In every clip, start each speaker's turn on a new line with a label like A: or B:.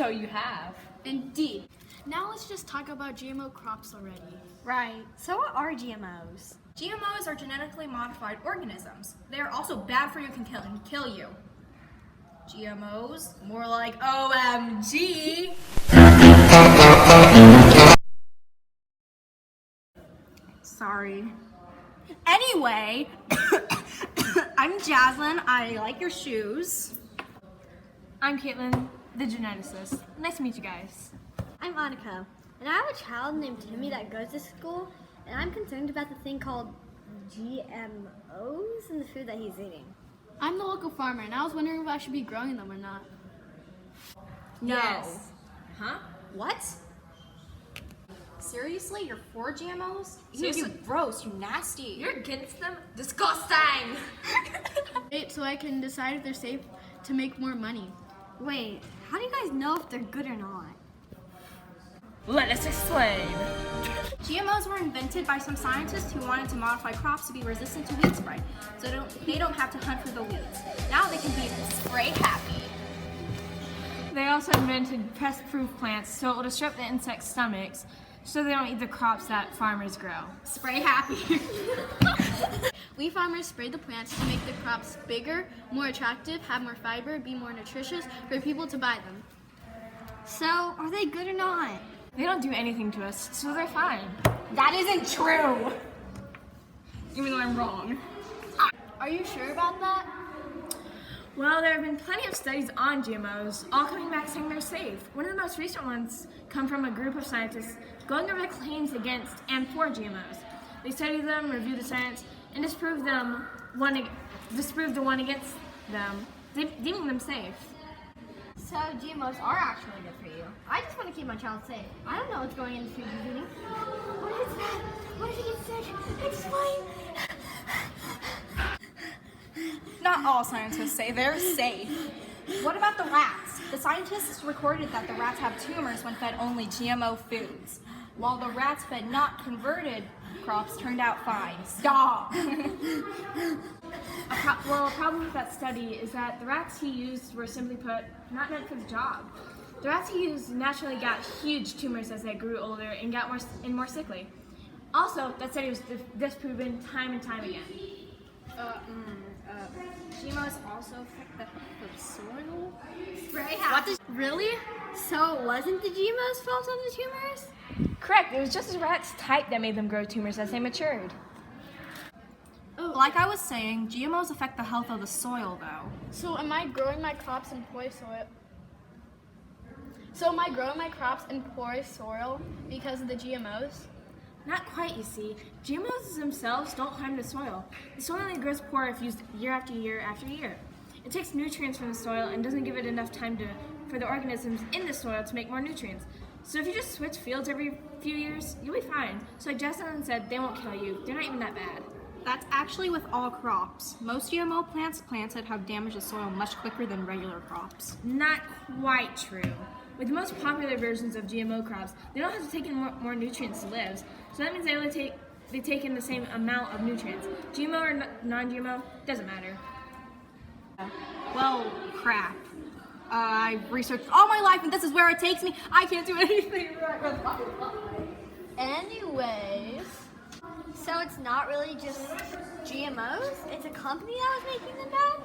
A: So you have.
B: Indeed. Now let's just talk about GMO crops already.
C: Right. So what are GMOs?
D: GMOs are genetically modified organisms. They are also bad for you and can kill you. GMOs? More like OMG! Sorry. Anyway, I'm Jazzlynn. I like your shoes.
A: I'm Caitlyn, the Geneticist. Nice to meet you guys.
C: I'm Anika, and I have a child named Timmy that goes to school, and I'm concerned about the thing called GMOs in the food that he's eating.
B: I'm the local farmer, and I was wondering if I should be growing them or not.
D: No.
A: Yes.
D: Huh? What? Seriously? You're for GMOs? You gross, you nasty.
A: You're against them? Disgusting!
B: So I can decide if they're safe to make more money.
C: Wait, how do you guys know if they're good or not?
A: Let us explain.
D: GMOs were invented by some scientists who wanted to modify crops to be resistant to weed spray, so they don't have to hunt for the weeds. Now they can be spray happy.
A: They also invented pest-proof plants so it will disrupt the insects' stomachs so they don't eat the crops that farmers grow.
D: Spray happy.
B: We farmers spray the plants to make the crops bigger, more attractive, have more fiber, be more nutritious for people to buy them.
C: So, are they good or not?
A: They don't do anything to us, so they're fine.
D: That isn't true. Even though I'm wrong.
B: Are you sure about that?
A: Well, there have been plenty of studies on GMOs, all coming back saying they're safe. One of the most recent ones come from a group of scientists going over the claims against and for GMOs. They studied them, reviewed the science, and disproved the one against them, deeming them safe.
C: So, GMOs are actually good for you. I just want to keep my child safe. I don't know what's going in the food he's eating. What if it's bad? What if he gets sick? Explain!
D: Not all scientists say they're safe. What about the rats? The scientists recorded that the rats have tumors when fed only GMO foods, while the rats fed not converted crops turned out fine. Stop!
A: A problem with that study is that the rats he used were simply put not meant for the job. The rats he used naturally got huge tumors as they grew older and got more sickly. Also, that study was disproven time and time again.
D: GMOs also affect the health of soil?
C: Spray
B: Really?
C: So, it wasn't the GMOs' fault on the tumors?
A: Correct, it was just the rat's type that made them grow tumors as they matured.
D: Like I was saying, GMOs affect the health of the soil, though.
B: So am I growing my crops in porous soil because of the GMOs?
A: Not quite, you see. GMOs themselves don't harm the soil. The soil only grows poor if used year after year after year. It takes nutrients from the soil and doesn't give it enough time for the organisms in the soil to make more nutrients. So if you just switch fields every few years, you'll be fine. So like Jazzlynn said, they won't kill you. They're not even that bad.
D: That's actually with all crops. Most GMO plants planted have damaged the soil much quicker than regular crops.
A: Not quite true. With the most popular versions of GMO crops, they don't have to take in more nutrients to live. So that means they take in the same amount of nutrients. GMO or non-GMO, doesn't matter.
D: Well, crap. I've researched all my life and this is where it takes me. I can't do anything right with my life.
C: Anyways, so it's not really just GMOs? It's a company that was making them bad?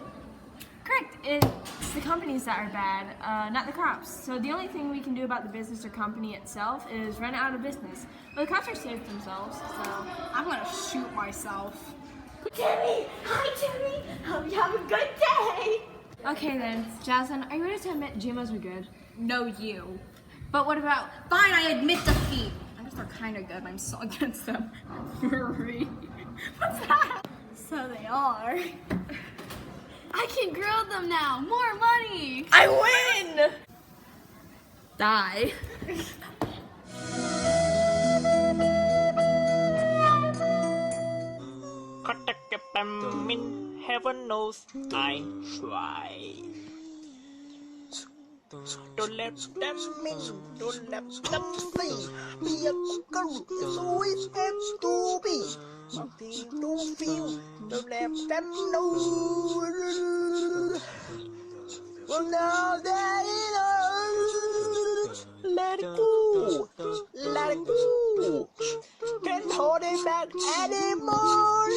A: Correct. It's the companies that are bad, not the crops. So the only thing we can do about the business or company itself is run it out of business. Well, the crops are safe themselves, so
D: I'm gonna shoot myself.
C: Timmy! Hi, Timmy! Hope you have a good day!
A: Okay then, Jazzlynn, are you ready to admit GMOs are good?
D: No, you. But what about, fine, I admit defeat. I guess they're kind of good, I'm so against them. Free. What's that?
C: So they are.
B: I can grow them now! More money!
A: I win!
D: Die.
E: Heaven knows I try. Don't let them in, don't let them see. Be a girl is always have to be. Something to feel, don't let them know. Well, now they know. let it go, let it go. Can't hold it back anymore.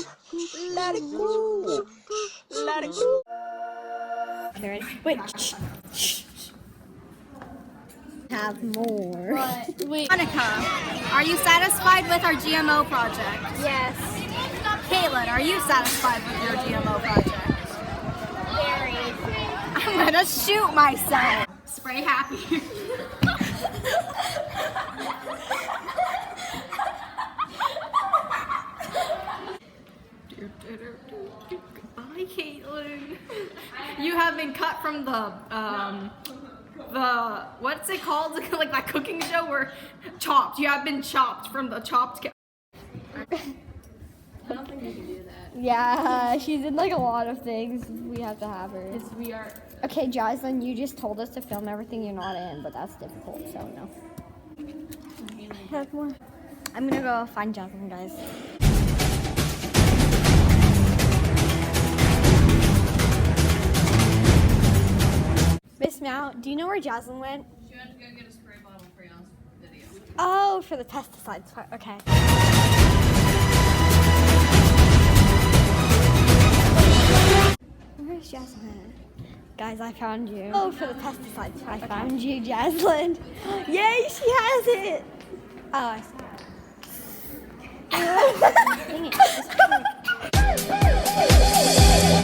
E: Let it go, let it go.
C: Wait, shh. Have more.
B: Wait.
D: Anika, are you satisfied with our GMO project?
C: Yes.
D: Caitlyn, are you satisfied with your GMO project?
C: Very.
D: I'm gonna shoot myself. Spray happy. Goodbye, Caitlyn. You have been cut from the what's it called? Like that cooking show where chopped. You have been chopped from the chopped. I don't think you can do that.
C: Yeah, she did like a lot of things. We have to have her.
D: Yes, we are.
C: Okay, Jazzlynn, you just told us to film everything you're not in, but that's difficult, so no. Have more. I'm gonna go find Jazzlynn, guys. Miss Mount, do you know where Jazzlynn went?
B: She went to go get a spray bottle for y'all's video.
C: Oh, for the pesticides part. Okay. Where's Jazzlynn? Guys, I found you. Oh, for the pesticides part. I found you, Jazzlynn. Yay, she has it. Oh, I see. Dang it.